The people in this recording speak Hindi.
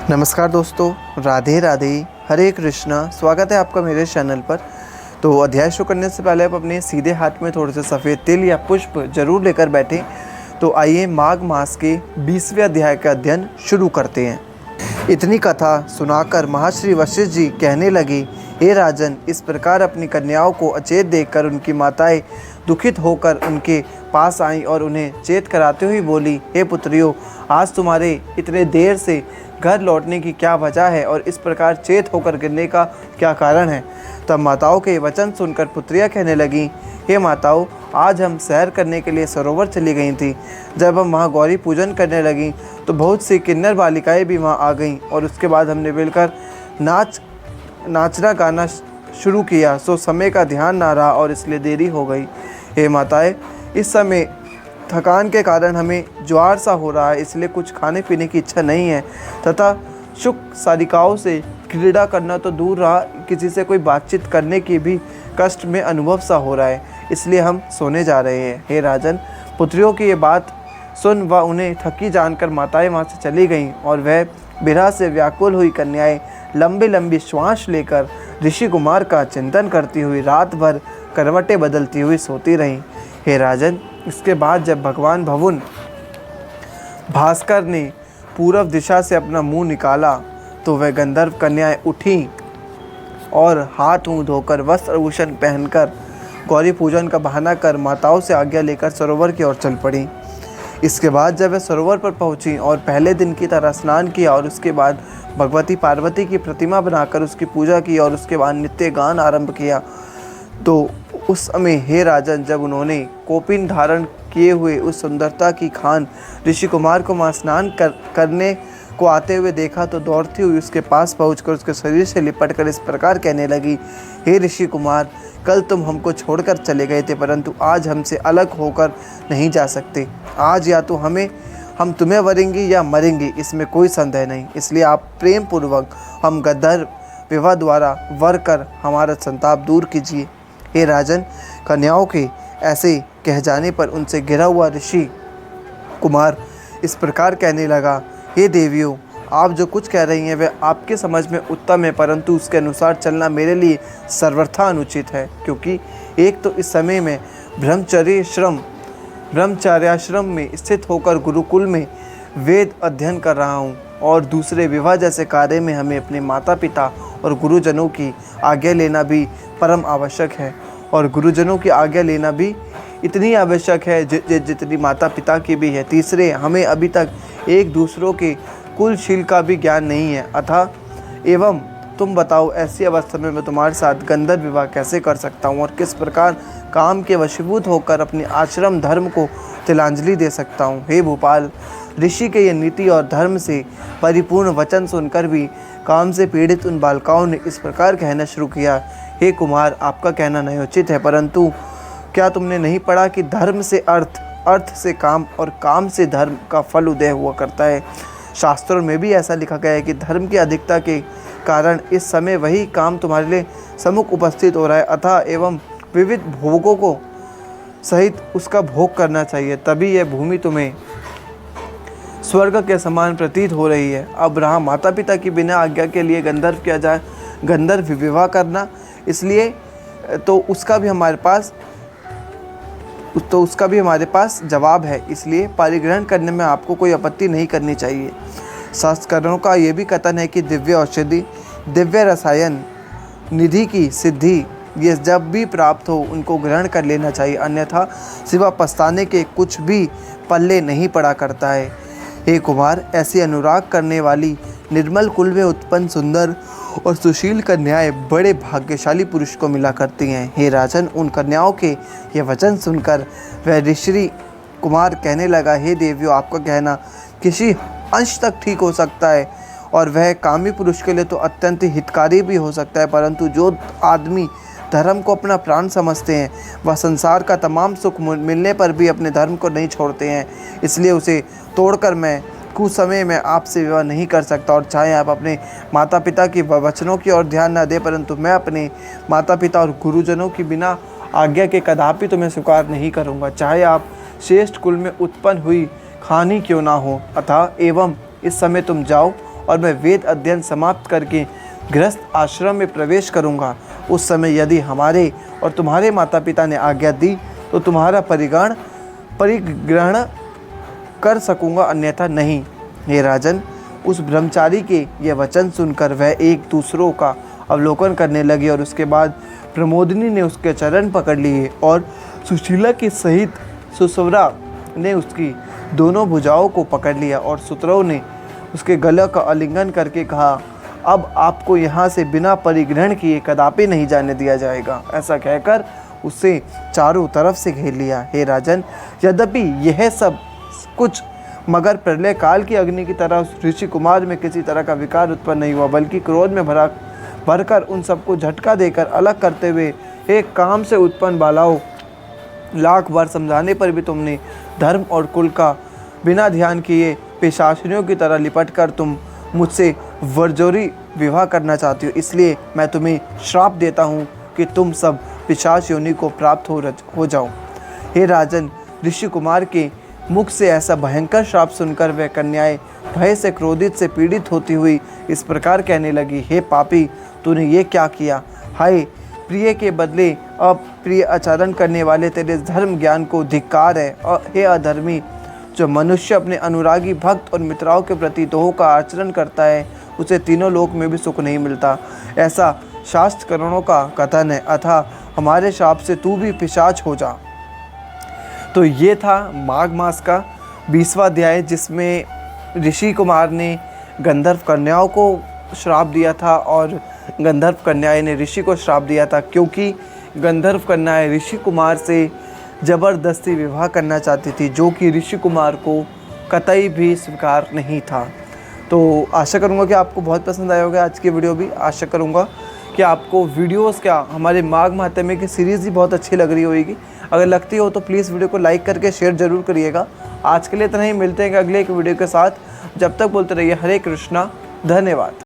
नमस्कार दोस्तों, राधे राधे, हरे कृष्णा। स्वागत है आपका मेरे चैनल पर। तो अध्याय शुरू करने से पहले आप अपने सीधे हाथ में थोड़े से सफ़ेद तिल या पुष्प जरूर लेकर बैठें। तो आइए माघ मास के 20वें अध्याय का अध्ययन शुरू करते हैं। इतनी कथा सुनाकर महर्षि वशिष्ठ जी कहने लगे, हे राजन, इस प्रकार अपनी कन्याओं को अचेत देखकर उनकी माताएं दुखित होकर उनके पास आईं और उन्हें चेत कराते हुए बोली, हे पुत्रियों, आज तुम्हारे इतने देर से घर लौटने की क्या वजह है और इस प्रकार चेत होकर गिरने का क्या कारण है। तब माताओं के वचन सुनकर पुत्रियां कहने लगीं, हे माताओं, आज हम सैर करने के लिए सरोवर चली गई थी। जब हम वहाँ गौरी पूजन करने लगीं तो बहुत सी किन्नर बालिकाएं भी वहाँ आ गईं और उसके बाद हमने मिलकर नाचना गाना शुरू किया। सो समय का ध्यान ना रहा और इसलिए देरी हो गई। हे माताएं, इस समय थकान के कारण हमें ज्वार सा हो रहा है, इसलिए कुछ खाने पीने की इच्छा नहीं है तथा शुक सारिकाओं से क्रीड़ा करना तो दूर रहा, किसी से कोई बातचीत करने की भी कष्ट में अनुभव सा हो रहा है, इसलिए हम सोने जा रहे हैं। हे राजन, पुत्रियों की ये बात सुन व उन्हें थकी जानकर माताएं वहाँ से चली गईं और वह विरह से व्याकुल हुई कन्याएं लंबी लंबी श्वास लेकर ऋषि कुमार का चिंतन करती हुई रात भर करवटें बदलती हुई सोती रहीं। हे राजन, इसके बाद जब भगवान भवन भास्कर ने पूर्व दिशा से अपना मुंह निकाला तो वह गंधर्व कन्याएं उठीं और हाथ मुंह धोकर वस्त्र आभूषण पहनकर गौरी पूजन का बहाना कर माताओं से आज्ञा लेकर सरोवर की ओर चल पड़ी। इसके बाद जब वह सरोवर पर पहुंची और पहले दिन की तरह स्नान किया और उसके बाद भगवती पार्वती की प्रतिमा बनाकर उसकी पूजा की और उसके बाद नित्य गान आरंभ किया, तो उस समय हे राजन, जब उन्होंने कोपिन धारण किए हुए उस सुंदरता की खान ऋषि कुमार को वहाँ स्नान करने को आते हुए देखा तो दौड़ती हुई उसके पास पहुंचकर उसके शरीर से लिपटकर इस प्रकार कहने लगी, हे ऋषि कुमार, कल तुम हमको छोड़कर चले गए थे, परंतु आज हमसे अलग होकर नहीं जा सकते। आज या तो हम तुम्हें वरेंगे या मरेंगे, इसमें कोई संदेह नहीं। इसलिए आप प्रेम पूर्वक हम गंधर्व विवाह द्वारा वर कर हमारा संताप दूर कीजिए। हे राजन, कन्याओं के ऐसे कह जाने पर उनसे घिरा हुआ ऋषि कुमार इस प्रकार कहने लगा, हे देवियों, आप जो कुछ कह रही हैं वह आपके समझ में उत्तम है, परंतु उसके अनुसार चलना मेरे लिए सर्वथा अनुचित है, क्योंकि एक तो इस समय में ब्रह्मचर्याश्रम में स्थित होकर गुरुकुल में वेद अध्ययन कर रहा हूँ और दूसरे विवाह जैसे कार्य में हमें अपने माता पिता और गुरुजनों की आज्ञा लेना भी परम आवश्यक है और गुरुजनों की आज्ञा लेना भी इतनी आवश्यक है जितनी माता पिता की भी है। तीसरे, हमें अभी तक एक दूसरों के कुलशील का भी ज्ञान नहीं है। अतः एवं तुम बताओ, ऐसी अवस्था में मैं तुम्हारे साथ गंधर्व विवाह कैसे कर सकता हूँ और किस प्रकार काम के वशीभूत होकर अपने आश्रम धर्म को तिलांजलि दे सकता हूँ। हे भोपाल, ऋषि के ये नीति और धर्म से परिपूर्ण वचन सुनकर भी काम से पीड़ित उन बालिकाओं ने इस प्रकार कहना शुरू किया, हे कुमार, आपका कहना नहीं उचित है, परंतु क्या तुमने नहीं पढ़ा कि धर्म से अर्थ, अर्थ से काम और काम से धर्म का फल उदय हुआ करता है। शास्त्रों में भी ऐसा लिखा गया है कि धर्म की अधिकता के कारण इस समय वही काम तुम्हारे लिए सम्मुख उपस्थित हो रहा है, अतः एवं विविध भोगों को सहित उसका भोग करना चाहिए, तभी यह भूमि तुम्हें स्वर्ग के समान प्रतीत हो रही है। अब रहा माता पिता की बिना आज्ञा के लिए गंधर्व किया जाए, गंधर्व विवाह करना, इसलिए तो उसका भी हमारे पास जवाब है, इसलिए परिग्रहण करने में आपको कोई आपत्ति नहीं करनी चाहिए। शास्त्रों का ये भी कथन है कि दिव्य औषधि, दिव्य रसायन निधि की सिद्धि ये जब भी प्राप्त हो उनको ग्रहण कर लेना चाहिए, अन्यथा सिवा पछताने के कुछ भी पल्ले नहीं पड़ा करता है। हे कुमार, ऐसी अनुराग करने वाली निर्मल कुल में उत्पन्न सुंदर और सुशील कन्याएं बड़े भाग्यशाली पुरुष को मिला करती हैं। हे राजन, उन कन्याओं के ये वचन सुनकर वह ऋषि कुमार कहने लगा, हे देवियों, आपका कहना किसी अंश तक ठीक हो सकता है और वह कामी पुरुष के लिए तो अत्यंत हितकारी भी हो सकता है, परंतु जो आदमी धर्म को अपना प्राण समझते हैं वह संसार का तमाम सुख मिलने पर भी अपने धर्म को नहीं छोड़ते हैं। इसलिए उसे तोड़कर मैं कुछ समय में आपसे विवाह नहीं कर सकता, और चाहे आप अपने माता पिता की वचनों की ओर ध्यान न दें, परंतु मैं अपने माता पिता और गुरुजनों की बिना आज्ञा के कदापि तुम्हें स्वीकार नहीं करूँगा, चाहे आप श्रेष्ठ कुल में उत्पन्न हुई खानी क्यों ना हो। अतः एवं इस समय तुम जाओ और मैं वेद अध्ययन समाप्त करके गृहस्थ आश्रम में प्रवेश करूँगा। उस समय यदि हमारे और तुम्हारे माता पिता ने आज्ञा दी तो तुम्हारा परिग्रहण कर सकूँगा, अन्यथा नहीं। हे राजन, उस ब्रह्मचारी के ये वचन सुनकर वह एक दूसरों का अवलोकन करने लगे और उसके बाद प्रमोदिनी ने उसके चरण पकड़ लिए और सुशीला के सहित सुसवरा ने उसकी दोनों भुजाओं को पकड़ लिया और सुतरव ने उसके गले का आलिंगन करके कहा, अब आपको यहाँ से बिना परिग्रहण किए कदापि नहीं जाने दिया जाएगा। ऐसा कहकर उसे चारों तरफ से घेर लिया। हे राजन, यद्यपि यह सब कुछ मगर प्रलय काल की अग्नि की तरह उस ऋषि कुमार में किसी तरह का विकार उत्पन्न नहीं हुआ, बल्कि क्रोध में भरकर उन सबको झटका देकर अलग करते हुए, हे काम से उत्पन्न बालाओं, लाख बार समझाने पर भी तुमने धर्म और कुल का बिना ध्यान किए पिशाचिनियों की तरह लिपट कर तुम मुझसे वर्जोरी विवाह करना चाहती हो। इसलिए मैं तुम्हें श्राप देता हूँ कि तुम सब पिशाच योनि को प्राप्त हो जाओ। हे राजन, ऋषि कुमार के मुख से ऐसा भयंकर श्राप सुनकर वह कन्याएं भय से क्रोधित से पीड़ित होती हुई इस प्रकार कहने लगी, हे पापी, तूने ये क्या किया? हाय, प्रिय के बदले अप्रिय आचरण करने वाले तेरे धर्म ज्ञान को धिक्कार है। और हे अधर्मी, जो मनुष्य अपने अनुरागी भक्त और मित्राओं के प्रति दोह का आचरण करता है उसे तीनों लोक में भी सुख नहीं मिलता, ऐसा शास्त्रकरणों का कथन है। अतः हमारे शाप से तू भी पिशाच हो जा। तो ये था माघ मास का 20वां अध्याय, जिसमें ऋषि कुमार ने गंधर्व कन्याओं को श्राप दिया था और गंधर्व कन्याएं ने ऋषि को श्राप दिया था, क्योंकि गंधर्व कन्याएं ऋषि कुमार से ज़बरदस्ती विवाह करना चाहती थी, जो कि ऋषि कुमार को कतई भी स्वीकार नहीं था। तो आशा करूँगा कि आपको बहुत पसंद आया होगा आज की वीडियो भी। आशा करूँगा कि आपको वीडियोस क्या हमारे माघ महात्म्य की सीरीज़ ही बहुत अच्छी लग रही होगी। अगर लगती हो तो प्लीज़ वीडियो को लाइक करके शेयर ज़रूर करिएगा। आज के लिए इतना ही, मिलते हैं अगले एक वीडियो के साथ। जब तक बोलते रहिए हरे कृष्णा, धन्यवाद।